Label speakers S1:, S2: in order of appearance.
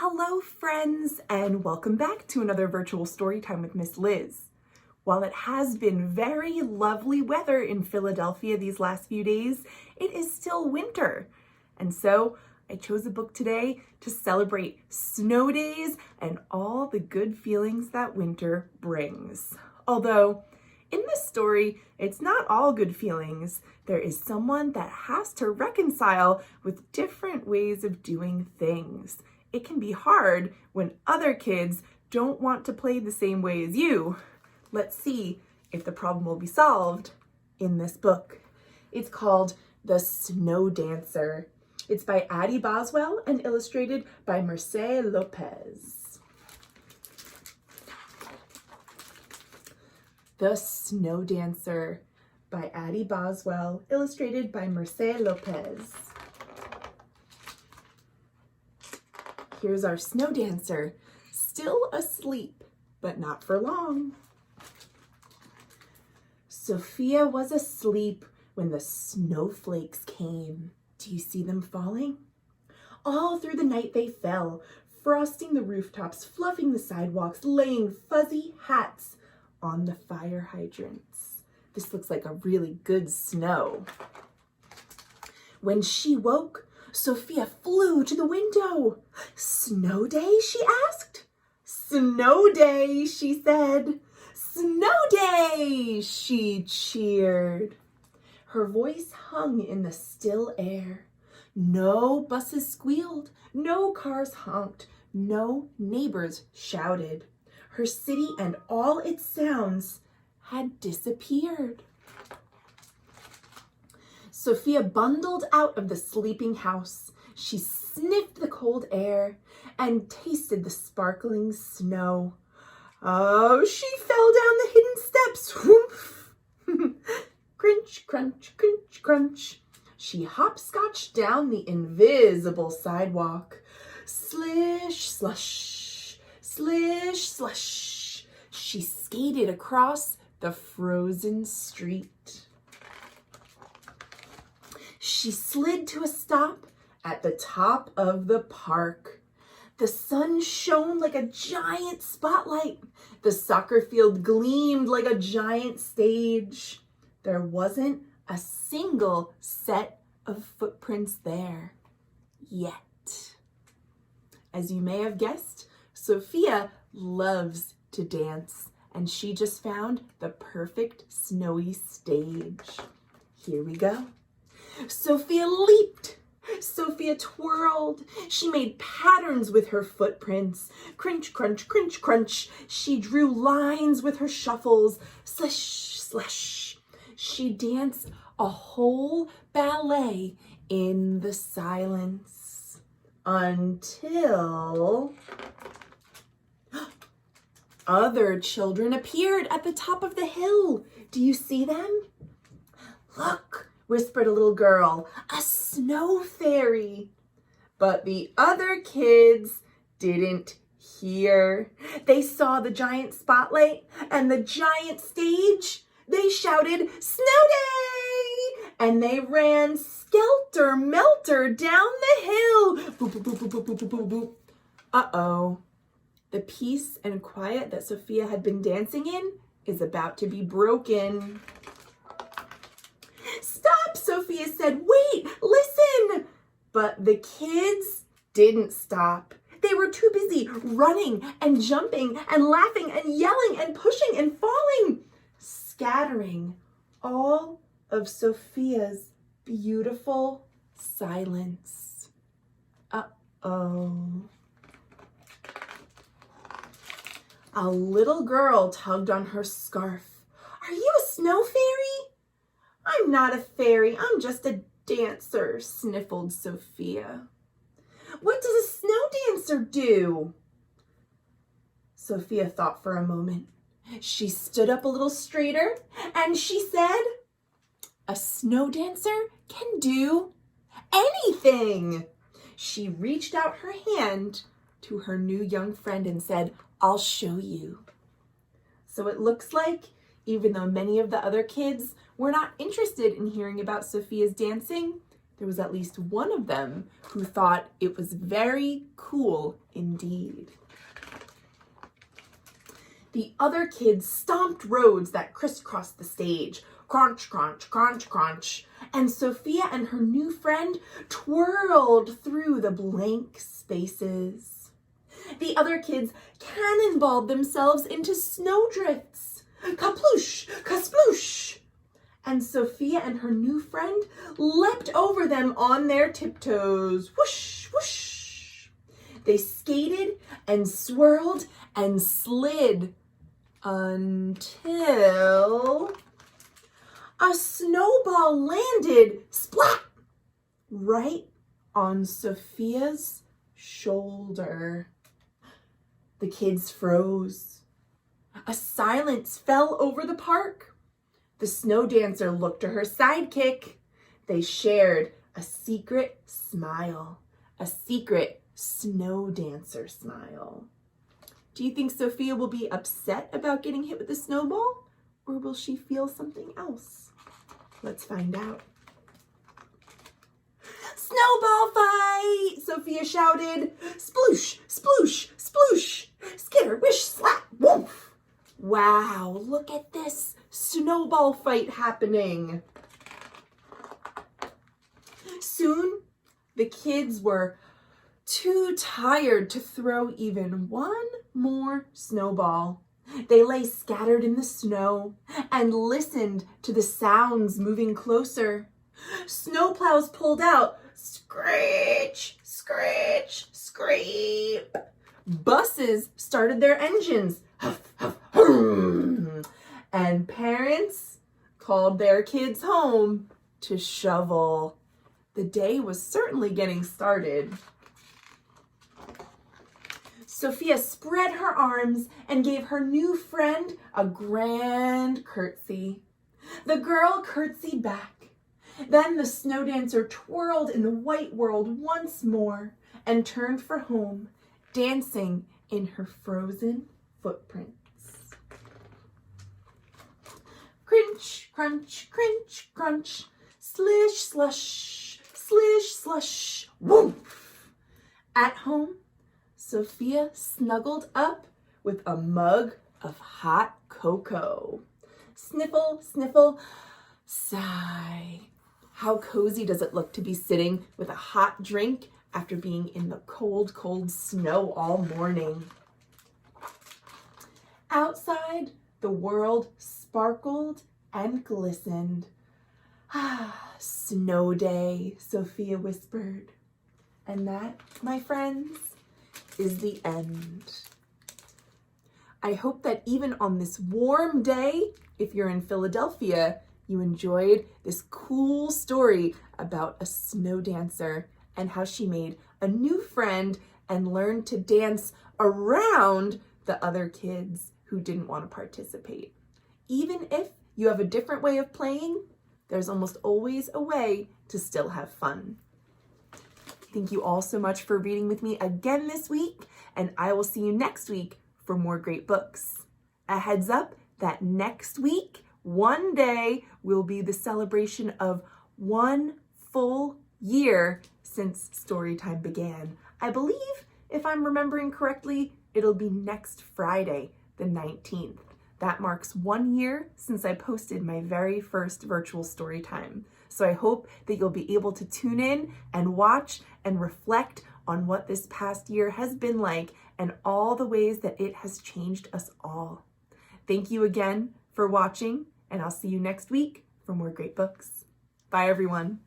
S1: Hello friends, and welcome back to another virtual story time with Miss Liz. While it has been very lovely weather in Philadelphia these last few days, it is still winter. And so I chose a book today to celebrate snow days and all the good feelings that winter brings. Although in this story, it's not all good feelings. There is someone that has to reconcile with different ways of doing things. It can be hard when other kids don't want to play the same way as you. Let's see if the problem will be solved in this book. It's called The Snow Dancer. It's by Addie Boswell and illustrated by Mercè López. The Snow Dancer by Addie Boswell, illustrated by Mercè López. Here's our snow dancer, still asleep, but not for long. Sophia was asleep when the snowflakes came. Do you see them falling? All through the night they fell, frosting the rooftops, fluffing the sidewalks, laying fuzzy hats on the fire hydrants. This looks like a really good snow. When she woke, Sophia flew to the window. "Snow day?" she asked. "Snow day," she said. "Snow day!" she cheered. Her voice hung in the still air. No buses squealed, no cars honked, no neighbors shouted. Her city and all its sounds had disappeared. Sophia bundled out of the sleeping house. She sniffed the cold air and tasted the sparkling snow. Oh, she fell down the hidden steps. Whoomph! Crunch, crunch, crunch, crunch. She hopscotched down the invisible sidewalk. Slish, slush, slish, slush. She skated across the frozen street. She slid to a stop at the top of the park. The sun shone like a giant spotlight. The soccer field gleamed like a giant stage. There wasn't a single set of footprints there yet. As you may have guessed, Sophia loves to dance, and she just found the perfect snowy stage. Here we go. Sophia leaped. Sophia twirled. She made patterns with her footprints. Crunch, crunch, crunch, crunch. She drew lines with her shuffles. Slish, slash. She danced a whole ballet in the silence until other children appeared at the top of the hill. Do you see them? "Look," whispered a little girl, "a snow fairy." But the other kids didn't hear. They saw the giant spotlight and the giant stage. They shouted, "Snow day!" And they ran skelter-melter down the hill. Boop, boop, boop, boop, boop, boop, boop, boop. Uh-oh. The peace and quiet that Sophia had been dancing in is about to be broken. "Stop," Sophia said. "Wait, listen." But the kids didn't stop. They were too busy running and jumping and laughing and yelling and pushing and falling, scattering all of Sophia's beautiful silence. Uh-oh. A little girl tugged on her scarf. "Are you a snow fairy?" "I'm not a fairy, I'm just a dancer," sniffled Sophia. "What does a snow dancer do?" Sophia thought for a moment. She stood up a little straighter and she said, "A snow dancer can do anything." She reached out her hand to her new young friend and said, "I'll show you." So it looks like, even though many of the other kids were not interested in hearing about Sophia's dancing, there was at least one of them who thought it was very cool indeed. The other kids stomped roads that crisscrossed the stage. Crunch, crunch, crunch, crunch. And Sophia and her new friend twirled through the blank spaces. The other kids cannonballed themselves into snowdrifts. Kaploosh, kasploosh. And Sophia and her new friend leapt over them on their tiptoes. Whoosh, whoosh. They skated and swirled and slid until a snowball landed, splat, right on Sophia's shoulder. The kids froze. A silence fell over the park. The snow dancer looked to her sidekick. They shared a secret smile, a secret snow dancer smile. Do you think Sophia will be upset about getting hit with a snowball, or will she feel something else? Let's find out. Snowball fight! Sophia shouted. Sploosh, sploosh, sploosh. Skitter, wish, slap, woof. Wow, look at this snowball fight happening. Soon, the kids were too tired to throw even one more snowball. They lay scattered in the snow and listened to the sounds moving closer. Snowplows pulled out. Screech, screech, scrape. Buses started their engines. Huff, huff, hum. And parents called their kids home to shovel. The day was certainly getting started. Sophia spread her arms and gave her new friend a grand curtsy. The girl curtsied back. Then the snow dancer twirled in the white world once more and turned for home, dancing in her frozen footprints. Crunch, crunch, crunch, crunch, slish, slush, slish, slush, woof. At home, Sophia snuggled up with a mug of hot cocoa. Sniffle, sniffle, sigh. How cozy does it look to be sitting with a hot drink after being in the cold, cold snow all morning? Outside, the world sparkled and glistened. Ah, snow day, Sophia whispered. And that, my friends, is the end. I hope that even on this warm day, if you're in Philadelphia, you enjoyed this cool story about a snow dancer and how she made a new friend and learned to dance around the other kids who didn't want to participate. Even if you have a different way of playing, there's almost always a way to still have fun. Thank you all so much for reading with me again this week, and I will see you next week for more great books. A heads up that next week, one day, will be the celebration of 1 full year since Storytime began. I believe, if I'm remembering correctly, it'll be next Friday, the 19th. That marks 1 year since I posted my very first virtual Storytime. So I hope that you'll be able to tune in and watch and reflect on what this past year has been like and all the ways that it has changed us all. Thank you again for watching, and I'll see you next week for more great books. Bye, everyone.